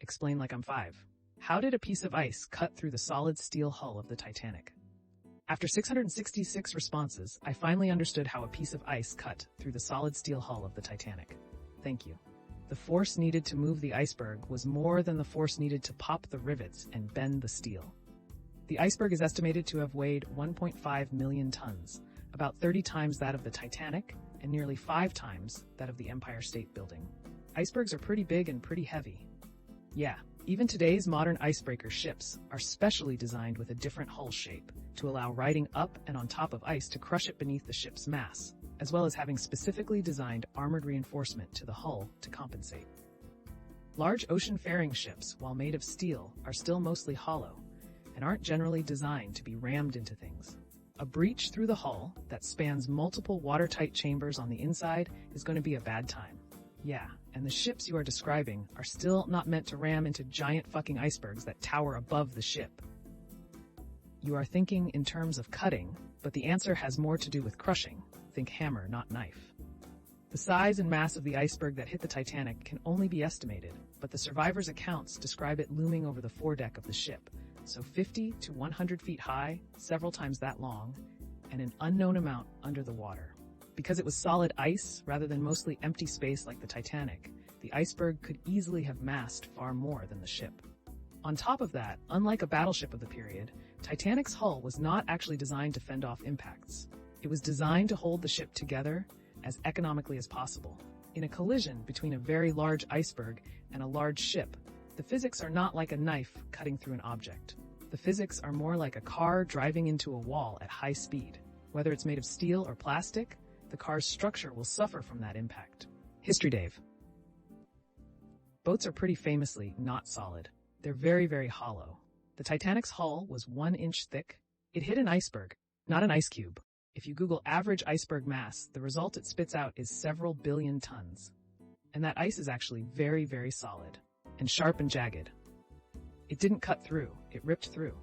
Explain like I'm five. How did a piece of ice cut through the solid steel hull of the Titanic? After 666 responses, I finally understood how a piece of ice cut through the solid steel hull of the Titanic. Thank you. The force needed to move the iceberg was more than the force needed to pop the rivets and bend the steel. The iceberg is estimated to have weighed 1.5 million tons, about 30 times that of the Titanic and nearly 5 times that of the Empire State Building. Icebergs are pretty big and pretty heavy. Yeah, even today's modern icebreaker ships are specially designed with a different hull shape to allow riding up and on top of ice to crush it beneath the ship's mass, as well as having specifically designed armored reinforcement to the hull to compensate. Large ocean-faring ships, while made of steel, are still mostly hollow and aren't generally designed to be rammed into things. A breach through the hull that spans multiple watertight chambers on the inside is going to be a bad time. Yeah, and the ships you are describing are still not meant to ram into giant fucking icebergs that tower above the ship. You are thinking in terms of cutting, but the answer has more to do with crushing. Think hammer, not knife. The size and mass of the iceberg that hit the Titanic can only be estimated, but the survivors' accounts describe it looming over the foredeck of the ship, so 50 to 100 feet high, several times that long, and an unknown amount under the water. Because it was solid ice rather than mostly empty space like the Titanic, the iceberg could easily have massed far more than the ship. On top of that, unlike a battleship of the period, Titanic's hull was not actually designed to fend off impacts. It was designed to hold the ship together as economically as possible. In a collision between a very large iceberg and a large ship, the physics are not like a knife cutting through an object. The physics are more like a car driving into a wall at high speed. Whether it's made of steel or plastic, the car's structure will suffer from that impact. History Dave. Boats are pretty famously not solid. They're very, very hollow. The Titanic's hull was 1 inch thick. It hit an iceberg, not an ice cube. If you Google average iceberg mass, the result it spits out is several billion tons. And that ice is actually very, very solid and sharp and jagged. It didn't cut through, it ripped through.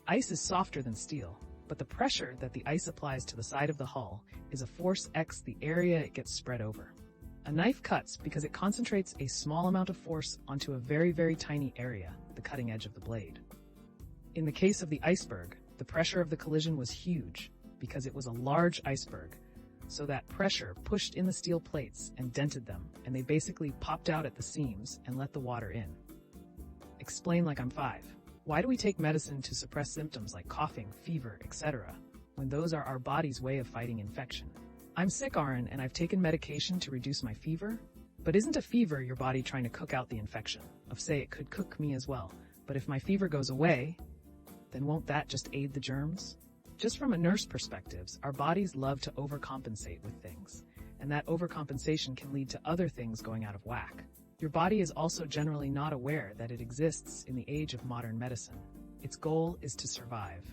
Ice is softer than steel, but the pressure that the ice applies to the side of the hull is a force x the area it gets spread over. A knife cuts because it concentrates a small amount of force onto a very, very tiny area, the cutting edge of the blade. In the case of the iceberg, the pressure of the collision was huge because it was a large iceberg, so that pressure pushed in the steel plates and dented them, and they basically popped out at the seams and let the water in. Explain like I'm five. Why do we take medicine to suppress symptoms like coughing, fever, etc., when those are our body's way of fighting infection? I'm sick, Aaron, and I've taken medication to reduce my fever. But isn't a fever your body trying to cook out the infection? Of say it could cook me as well, but if my fever goes away, then won't that just aid the germs? Just from a nurse perspective, our bodies love to overcompensate with things, and that overcompensation can lead to other things going out of whack. Your body is also generally not aware that it exists in the age of modern medicine. Its goal is to survive,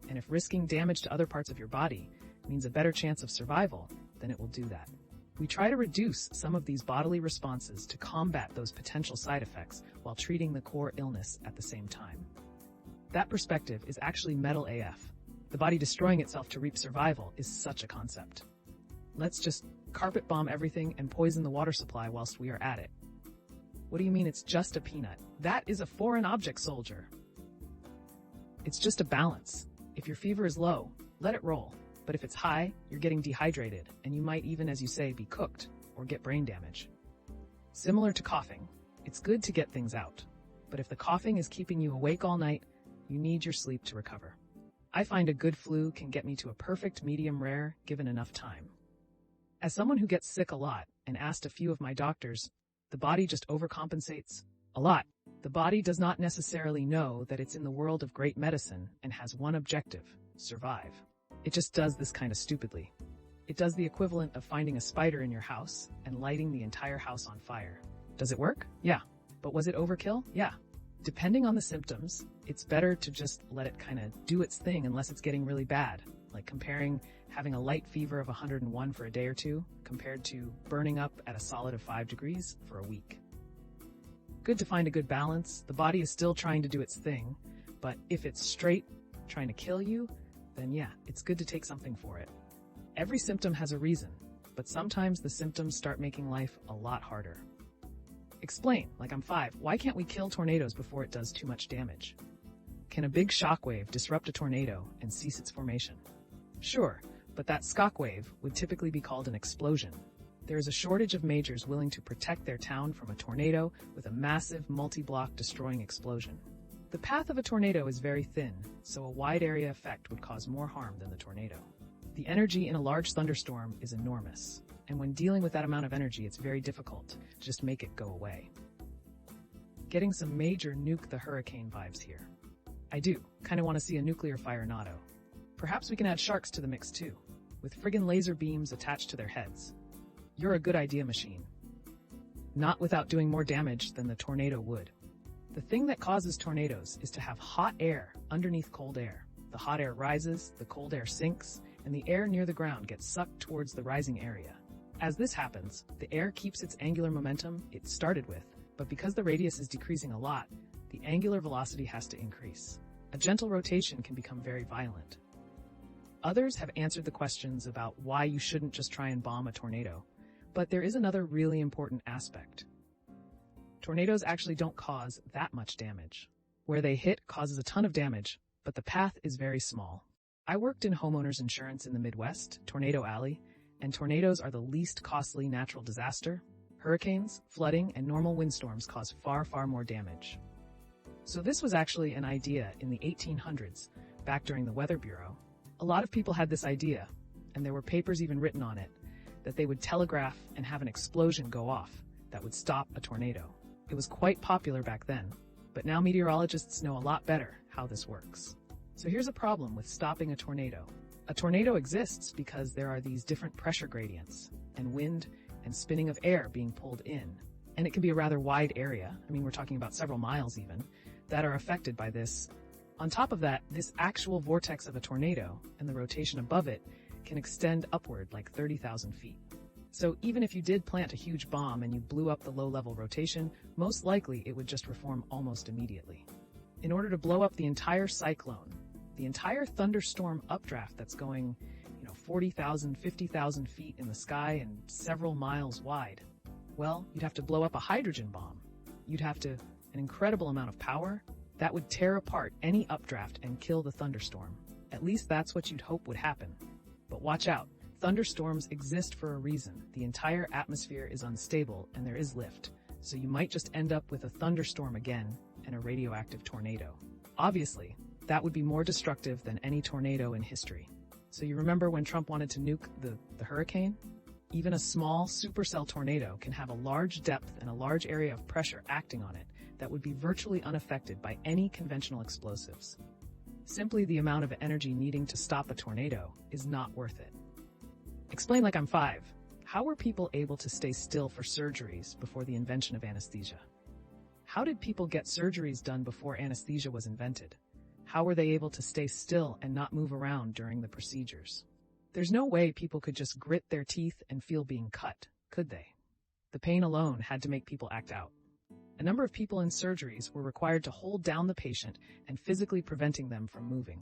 and if risking damage to other parts of your body means a better chance of survival, then it will do that. We try to reduce some of these bodily responses to combat those potential side effects while treating the core illness at the same time. That perspective is actually metal AF. The body destroying itself to reap survival is such a concept. Let's just carpet bomb everything and poison the water supply whilst we are at it. What do you mean it's just a peanut? That is a foreign object, soldier. It's just a balance. If your fever is low, let it roll. But if it's high, you're getting dehydrated, and you might even, as you say, be cooked or get brain damage. Similar to coughing, it's good to get things out. But if the coughing is keeping you awake all night, you need your sleep to recover. I find a good flu can get me to a perfect medium rare given enough time. As someone who gets sick a lot and asked a few of my doctors, the body just overcompensates a lot. The body does not necessarily know that it's in the world of great medicine and has one objective: survive. It just does this kind of stupidly. It does the equivalent of finding a spider in your house and lighting the entire house on fire. Does it work? Yeah. But was it overkill? Yeah. Depending on the symptoms, it's better to just let it kind of do its thing unless it's getting really bad, like comparing having a light fever of 101 for a day or two compared to burning up at a solid of 5 degrees for a week. Good to find a good balance. The body is still trying to do its thing, but if it's straight trying to kill you, then yeah, it's good to take something for it. Every symptom has a reason, but sometimes the symptoms start making life a lot harder. Explain, like I'm 5, why can't we kill tornadoes before it does too much damage? Can a big shockwave disrupt a tornado and cease its formation? Sure, but that shockwave would typically be called an explosion. There is a shortage of majors willing to protect their town from a tornado with a massive multi-block destroying explosion. The path of a tornado is very thin, so a wide area effect would cause more harm than the tornado. The energy in a large thunderstorm is enormous, and when dealing with that amount of energy, it's very difficult to just make it go away. Getting some major nuke the hurricane vibes here. I do kind of want to see a nuclear firenado. Perhaps we can add sharks to the mix too, with friggin' laser beams attached to their heads. You're a good idea machine. Not without doing more damage than the tornado would. The thing that causes tornadoes is to have hot air underneath cold air. The hot air rises, the cold air sinks, and the air near the ground gets sucked towards the rising area. As this happens, the air keeps its angular momentum it started with, but because the radius is decreasing a lot, the angular velocity has to increase. A gentle rotation can become very violent. Others have answered the questions about why you shouldn't just try and bomb a tornado, but there is another really important aspect. Tornadoes actually don't cause that much damage. Where they hit causes a ton of damage, but the path is very small. I worked in homeowners insurance in the Midwest, Tornado Alley, and tornadoes are the least costly natural disaster. Hurricanes, flooding, and normal windstorms cause far, far more damage. So this was actually an idea in the 1800s, back during the Weather Bureau. A lot of people had this idea, and there were papers even written on it, that they would telegraph and have an explosion go off that would stop a tornado. It was quite popular back then, but now meteorologists know a lot better how this works. So here's a problem with stopping a tornado. A tornado exists because there are these different pressure gradients, and wind and spinning of air being pulled in. And it can be a rather wide area, I mean we're talking about several miles even, that are affected by this. On top of that, this actual vortex of a tornado and the rotation above it can extend upward like 30,000 feet. So even if you did plant a huge bomb and you blew up the low-level rotation, most likely it would just reform almost immediately. In order to blow up the entire cyclone, the entire thunderstorm updraft that's going, 40,000, 50,000 feet in the sky and several miles wide, well, you'd have to blow up a hydrogen bomb. You'd have to, an incredible amount of power that would tear apart any updraft and kill the thunderstorm. At least that's what you'd hope would happen. But watch out. Thunderstorms exist for a reason. The entire atmosphere is unstable and there is lift, so you might just end up with a thunderstorm again and a radioactive tornado. Obviously, that would be more destructive than any tornado in history. So you remember when Trump wanted to nuke the hurricane? Even a small supercell tornado can have a large depth and a large area of pressure acting on it that would be virtually unaffected by any conventional explosives. Simply the amount of energy needing to stop a tornado is not worth it. Explain like I'm 5. How were people able to stay still for surgeries before the invention of anesthesia? How did people get surgeries done before anesthesia was invented? How were they able to stay still and not move around during the procedures? There's no way people could just grit their teeth and feel being cut, could they? The pain alone had to make people act out. A number of people in surgeries were required to hold down the patient and physically preventing them from moving.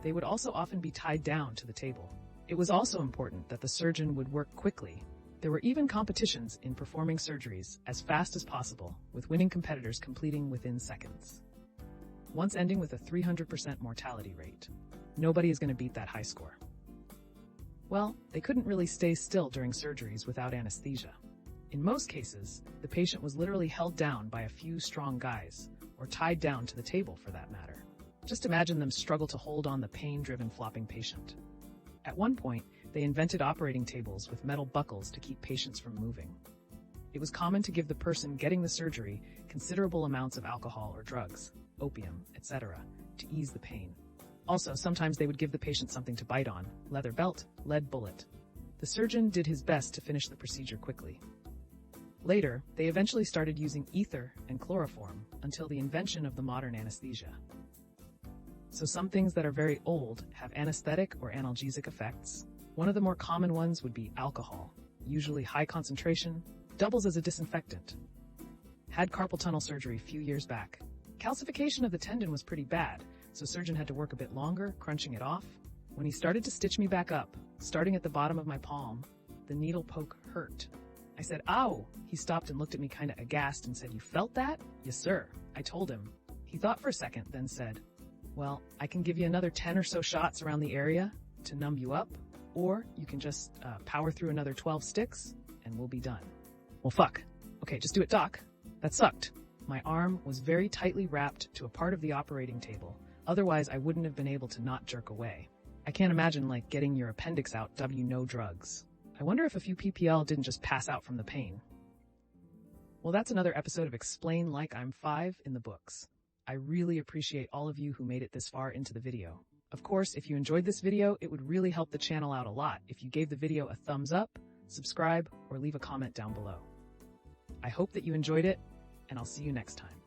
They would also often be tied down to the table. It was also important that the surgeon would work quickly. There were even competitions in performing surgeries as fast as possible, with winning competitors completing within seconds. Once ending with a 300% mortality rate. Nobody is going to beat that high score. Well, they couldn't really stay still during surgeries without anesthesia. In most cases, the patient was literally held down by a few strong guys, or tied down to the table for that matter. Just imagine them struggle to hold on the pain-driven flopping patient. At one point, they invented operating tables with metal buckles to keep patients from moving. It was common to give the person getting the surgery considerable amounts of alcohol or drugs, opium, etc., to ease the pain. Also, sometimes they would give the patient something to bite on, leather belt, lead bullet. The surgeon did his best to finish the procedure quickly. Later, they eventually started using ether and chloroform until the invention of the modern anesthesia. So some things that are very old have anesthetic or analgesic effects. One of the more common ones would be alcohol, usually high concentration, doubles as a disinfectant. Had carpal tunnel surgery a few years back. Calcification of the tendon was pretty bad, so surgeon had to work a bit longer, crunching it off. When he started to stitch me back up, starting at the bottom of my palm, the needle poke hurt. I said, ow. He stopped and looked at me kind of aghast and said, you felt that? Yes, sir. I told him. He thought for a second, then said, well, I can give you another 10 or so shots around the area to numb you up, or you can just power through another 12 sticks and we'll be done. Well, fuck. Okay, just do it, doc. That sucked. My arm was very tightly wrapped to a part of the operating table. Otherwise, I wouldn't have been able to not jerk away. I can't imagine, like, getting your appendix out, no drugs. I wonder if a few PPL didn't just pass out from the pain. Well, that's another episode of Explain Like I'm 5 in the books. I really appreciate all of you who made it this far into the video. Of course, if you enjoyed this video, it would really help the channel out a lot if you gave the video a thumbs up, subscribe, or leave a comment down below. I hope that you enjoyed it, and I'll see you next time.